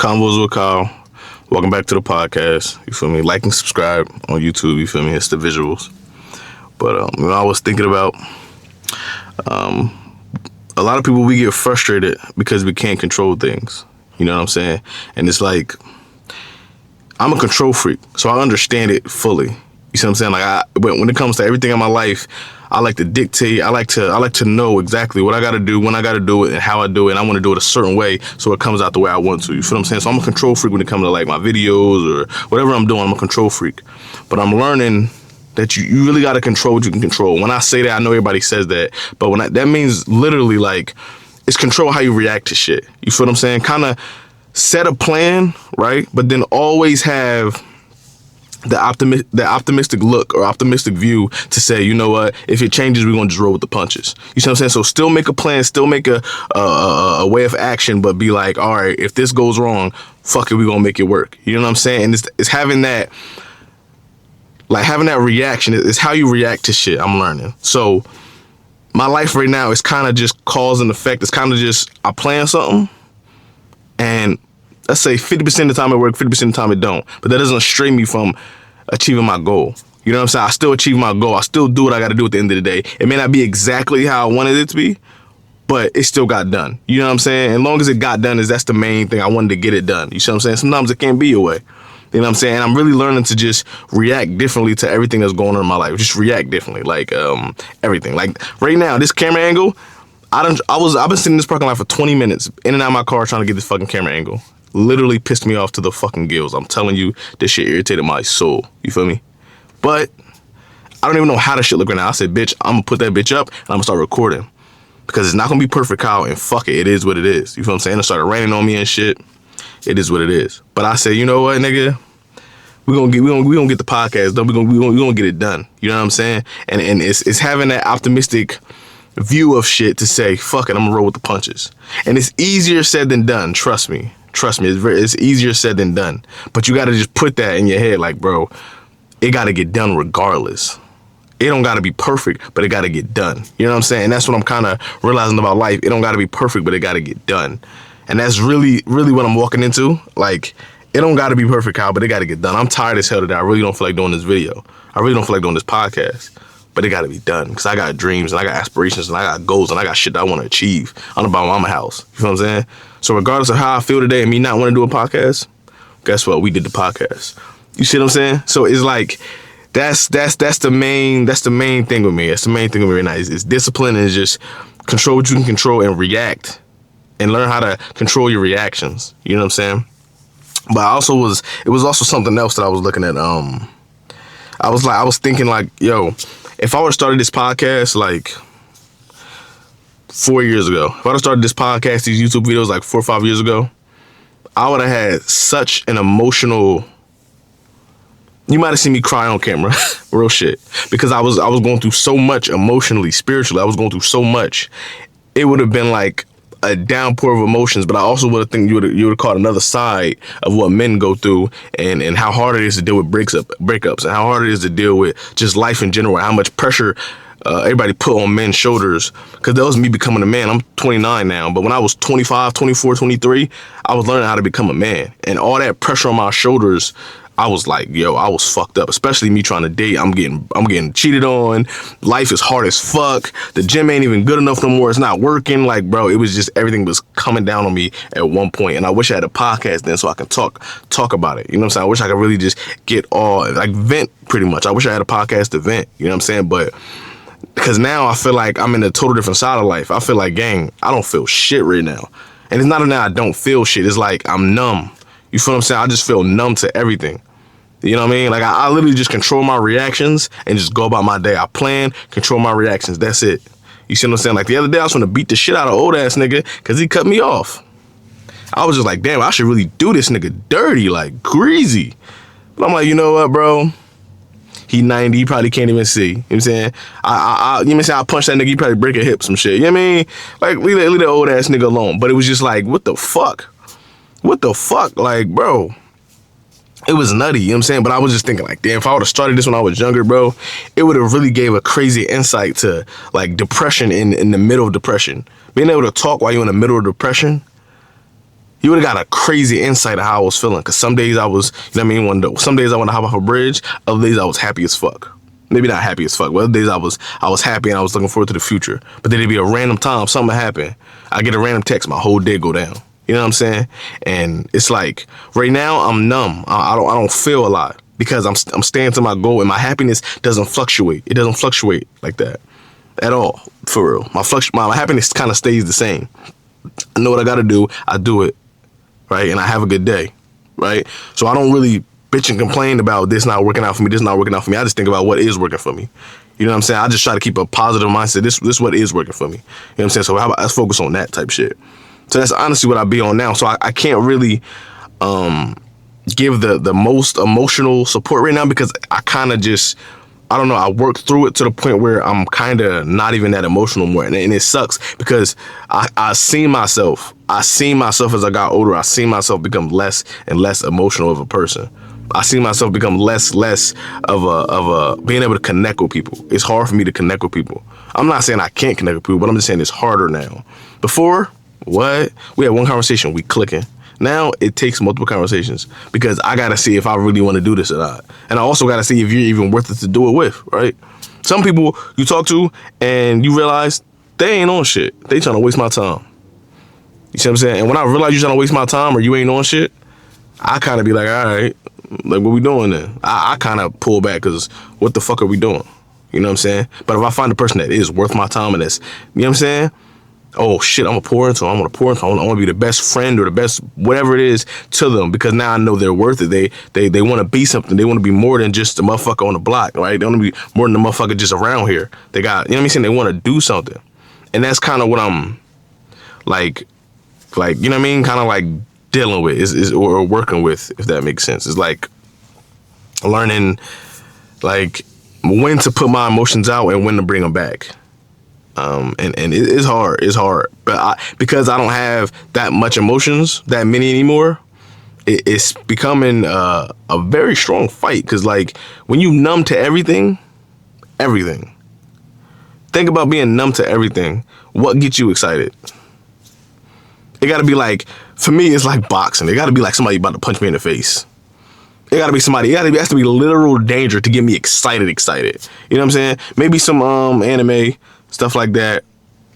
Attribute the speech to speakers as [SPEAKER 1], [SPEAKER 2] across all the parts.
[SPEAKER 1] Convos with Kyle. Welcome back to the podcast. You feel me? Like and subscribe on YouTube. You feel me? It's the visuals. But I was thinking about a lot of people, we get frustrated because we can't control things. You know what I'm saying? And it's like, I'm a control freak, so I understand it fully. You see what I'm saying? Like, when it comes to everything in my life, I like to dictate. I like to know exactly what I got to do, when I got to do it, and how I do it. And I want to do it a certain way so it comes out the way I want to. You feel what I'm saying? So I'm a control freak when it comes to like my videos or whatever I'm doing. I'm a control freak. But I'm learning that you really got to control what you can control. When I say that, I know everybody says that, but that means literally like it's control how you react to shit. You feel what I'm saying? Kind of set a plan, right? But then always have the optimistic look or optimistic view to say, you know what, if it changes, we're going to just roll with the punches. You see what I'm saying? So still make a plan, still make a way of action, but be like, all right, if this goes wrong, fuck it, we're going to make it work. You know what I'm saying? And it's having that, like having that reaction is how you react to shit. I'm learning. So my life right now is kind of just cause and effect. It's kind of just, I plan something and let's say 50% of the time it works, 50% of the time it don't. But that doesn't stray me from achieving my goal. You know what I'm saying? I still achieve my goal. I still do what I got to do at the end of the day. It may not be exactly how I wanted it to be, but it still got done. You know what I'm saying? As long as it got done, that's the main thing. I wanted to get it done. You see what I'm saying? Sometimes it can't be your way. You know what I'm saying? I'm really learning to just react differently to everything that's going on in my life. Just react differently, like everything. Like right now, this camera angle, I've been sitting in this parking lot for 20 minutes, in and out of my car trying to get this fucking camera angle. Literally pissed me off to the fucking gills. I'm telling you, this shit irritated my soul. You feel me? But I don't even know how the shit look right now. I said, bitch, I'm gonna put that bitch up and I'm gonna start recording. Because it's not gonna be perfect, Kyle, and fuck it is what it is. You feel what I'm saying? It started raining on me and shit. It is what it is. But I say, you know what, nigga? We gonna get the podcast done. We gonna get it done. You know what I'm saying? And it's having that optimistic view of shit to say, fuck it, I'm gonna roll with the punches. And it's easier said than done. Trust me, it's easier said than done. But you gotta just put that in your head, like, bro, it gotta get done regardless. It don't gotta be perfect, but it gotta get done. You know what I'm saying? And that's what I'm kind of realizing about life. It don't gotta be perfect, but it gotta get done. And that's really, really what I'm walking into. Like, it don't gotta be perfect, Kyle, but it gotta get done. I'm tired as hell today. I really don't feel like doing this video. I really don't feel like doing this podcast. But it gotta be done, because I got dreams and I got aspirations and I got goals and I got shit that I want to achieve. I don't buy mama house. You feel what I'm saying? So regardless of how I feel today and me not want to do a podcast, guess what? We did the podcast. You see what I'm saying? So it's like that's the main thing with me. That's the main thing with me right now. It's discipline and just control what you can control and react and learn how to control your reactions. You know what I'm saying? But it was also something else that I was looking at. I was thinking like, yo, if I would have started this podcast like 4 years ago, if I would have started this podcast, these YouTube videos like 4 or 5 years ago, I would have had such an emotional, you might have seen me cry on camera, real shit, because I was going through so much emotionally, spiritually. I was going through so much. It would have been like a downpour of emotions, but I also would have think you would have caught another side of what men go through and how hard it is to deal with breakups and how hard it is to deal with just life in general, how much pressure everybody put on men's shoulders. Because that was me becoming a man. I'm 29 now, but when I was 25, 24, 23, I was learning how to become a man, and all that pressure on my shoulders, I was like, yo, I was fucked up, especially me trying to date. I'm getting cheated on. Life is hard as fuck. The gym ain't even good enough no more. It's not working. Like, bro, it was just, everything was coming down on me at one point. And I wish I had a podcast then so I can talk about it. You know what I'm saying? I wish I could really just vent pretty much. I wish I had a podcast to vent. You know what I'm saying? But because now I feel like I'm in a total different side of life. I feel like, gang, I don't feel shit right now. And it's not that I don't feel shit. It's like I'm numb. You feel what I'm saying? I just feel numb to everything. You know what I mean? Like, I literally just control my reactions and just go about my day. I plan, control my reactions. That's it. You see what I'm saying? Like, the other day, I was gonna beat the shit out of old ass nigga because he cut me off. I was just like, damn, I should really do this nigga dirty, like greasy. But I'm like, you know what, bro? He 90, he probably can't even see. You know what I'm saying? You know what I'm saying? I punch that nigga, he probably break a hip, some shit. You know what I mean? Like, leave that old ass nigga alone. But it was just like, what the fuck? What the fuck? Like, bro. It was nutty, you know what I'm saying? But I was just thinking like, damn, if I would have started this when I was younger, bro, it would have really gave a crazy insight to like depression in the middle of depression. Being able to talk while you're in the middle of depression, you would have got a crazy insight of how I was feeling. Cause some days I was, you know what I mean? Some days I want to hop off a bridge. Other days I was happy as fuck. Maybe not happy as fuck, but other days I was happy and I was looking forward to the future. But then it'd be a random time, something happen. I get a random text, my whole day go down. You know what I'm saying? And it's like, right now I'm numb. I don't feel a lot because I'm staying to my goal, and my happiness doesn't fluctuate. It doesn't fluctuate like that at all, for real. My happiness kind of stays the same. I know what I got to do. I do it, right? And I have a good day, right? So I don't really bitch and complain about this not working out for me, this not working out for me. I just think about what is working for me. You know what I'm saying? I just try to keep a positive mindset. This is what is working for me. You know what I'm saying? So how about let's focus on that type shit. So that's honestly what I be on now. So I can't really give the most emotional support right now because I kind of just, I don't know, I worked through it to the point where I'm kind of not even that emotional more. And it sucks because I seen myself as I got older. I seen myself become less and less emotional of a person. I see myself become less of a being able to connect with people. It's hard for me to connect with people. I'm not saying I can't connect with people, but I'm just saying it's harder now. Before, what? We had one conversation, we clicking. Now it takes multiple conversations because I gotta see if I really want to do this or not. And I also gotta see if you're even worth it to do it with, right? Some people you talk to and you realize they ain't on shit. They trying to waste my time. You see what I'm saying? And when I realize you're trying to waste my time or you ain't on shit, I kind of be like, all right, like, what we doing then? I kind of pull back because what the fuck are we doing? You know what I'm saying? But if I find a person that is worth my time and that's, you know what I'm saying? Oh shit, I'm gonna pour into them. I want to be the best friend or the best whatever it is to them because now I know they're worth it. They want to be something. They want to be more than just a motherfucker on the block, right? They want to be more than the motherfucker just around here. They got, you know what I'm saying? They want to do something. And that's kind of what I'm like, you know what I mean? Kind of like dealing with is or working with, if that makes sense. It's like learning like when to put my emotions out and when to bring them back. And it's hard, but because I don't have that much emotions, that many anymore, it's becoming a very strong fight. Because like when you numb to everything, think about being numb to everything. What gets you excited? It got to be like, for me, it's like boxing. It got to be like somebody about to punch me in the face. It got to be somebody. It has to be literal danger to get me excited. You know what I'm saying? Maybe some anime. Stuff like that.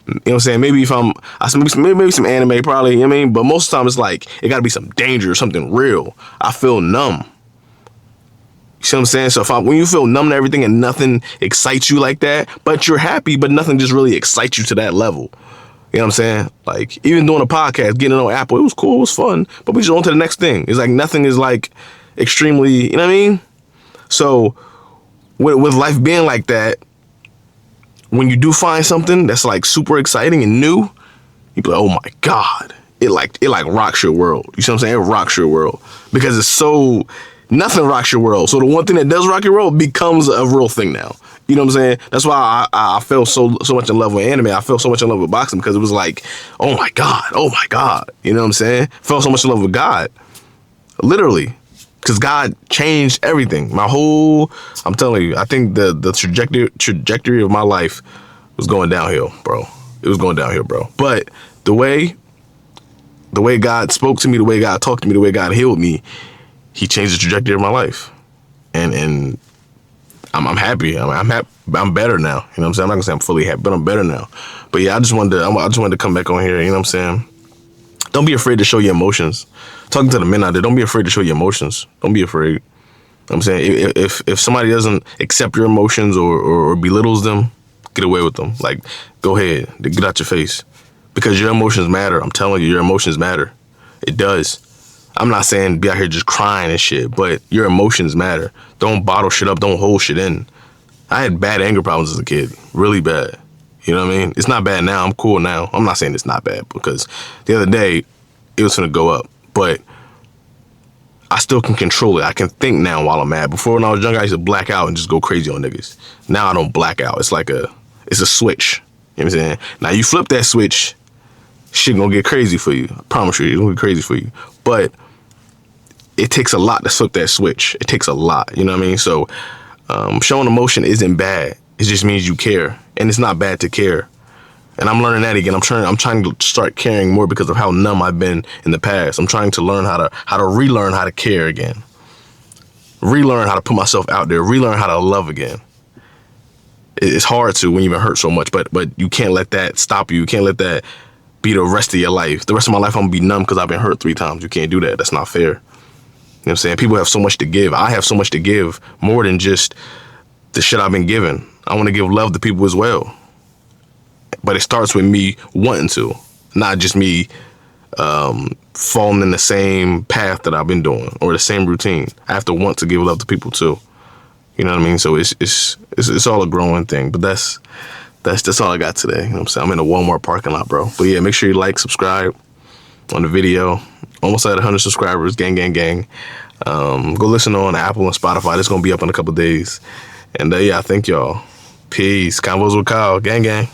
[SPEAKER 1] You know what I'm saying? Maybe maybe some anime, probably, you know what I mean? But most of the time it's like, it gotta be some danger or something real. I feel numb. You see what I'm saying? So when you feel numb to everything and nothing excites you like that, but you're happy, but nothing just really excites you to that level. You know what I'm saying? Like, even doing a podcast, getting it on Apple, it was cool, it was fun, but we just on to the next thing. It's like nothing is like extremely, you know what I mean? So with life being like that, when you do find something that's like super exciting and new, you be like, oh my God, it like rocks your world. You see what I'm saying? It rocks your world because it's so, nothing rocks your world. So the one thing that does rock your world becomes a real thing now. You know what I'm saying? That's why I fell so much in love with anime. I fell so much in love with boxing because it was like, oh my God. You know what I'm saying? Fell so much in love with God. Literally. Because God changed everything. I'm telling you, I think the trajectory of my life was going downhill, bro. It was going downhill, bro. But the way God spoke to me, the way God talked to me, the way God healed me, he changed the trajectory of my life. And I'm happy. I'm better now. You know what I'm saying? I'm not gonna say I'm fully happy, but I'm better now. But yeah, I just wanted to come back on here, you know what I'm saying? Don't be afraid to show your emotions. Talking to the men out there, don't be afraid to show your emotions. Don't be afraid. You know what I'm saying? If somebody doesn't accept your emotions or belittles them, get away with them. Like, go ahead, get out your face. Because your emotions matter. I'm telling you, your emotions matter. It does. I'm not saying be out here just crying and shit, but your emotions matter. Don't bottle shit up. Don't hold shit in. I had bad anger problems as a kid. Really bad. You know what I mean? It's not bad now. I'm cool now. I'm not saying it's not bad because the other day it was gonna go up, but I still can control it. I can think now while I'm mad. Before when I was younger, I used to black out and just go crazy on niggas. Now I don't black out. It's a switch. You know what I'm saying? Now you flip that switch, shit gonna get crazy for you. I promise you, it's gonna get crazy for you. But it takes a lot to flip that switch. It takes a lot. You know what I mean? So showing emotion isn't bad. It just means you care. And it's not bad to care. And I'm learning that again. I'm trying to start caring more because of how numb I've been in the past. I'm trying to learn how to relearn how to care again. Relearn how to put myself out there. Relearn how to love again. It's hard to when you've been hurt so much, but you can't let that stop you. You can't let that be the rest of your life. The rest of my life I'm gonna be numb because I've been hurt 3 times. You can't do that. That's not fair. You know what I'm saying? People have so much to give. I have so much to give, more than just the shit I've been given. I want to give love to people as well. But it starts with me wanting to, not just me falling in the same path that I've been doing or the same routine. I have to want to give love to people too. You know what I mean? So it's all a growing thing. But that's all I got today. You know what I'm saying? I'm in a Walmart parking lot, bro. But yeah, make sure you like, subscribe on the video. Almost at 100 subscribers. Gang, gang, gang. Go listen on Apple and Spotify. It's gonna be up in a couple days. And yeah, I thank y'all. Peace. Convos with Kyle. Gang, gang.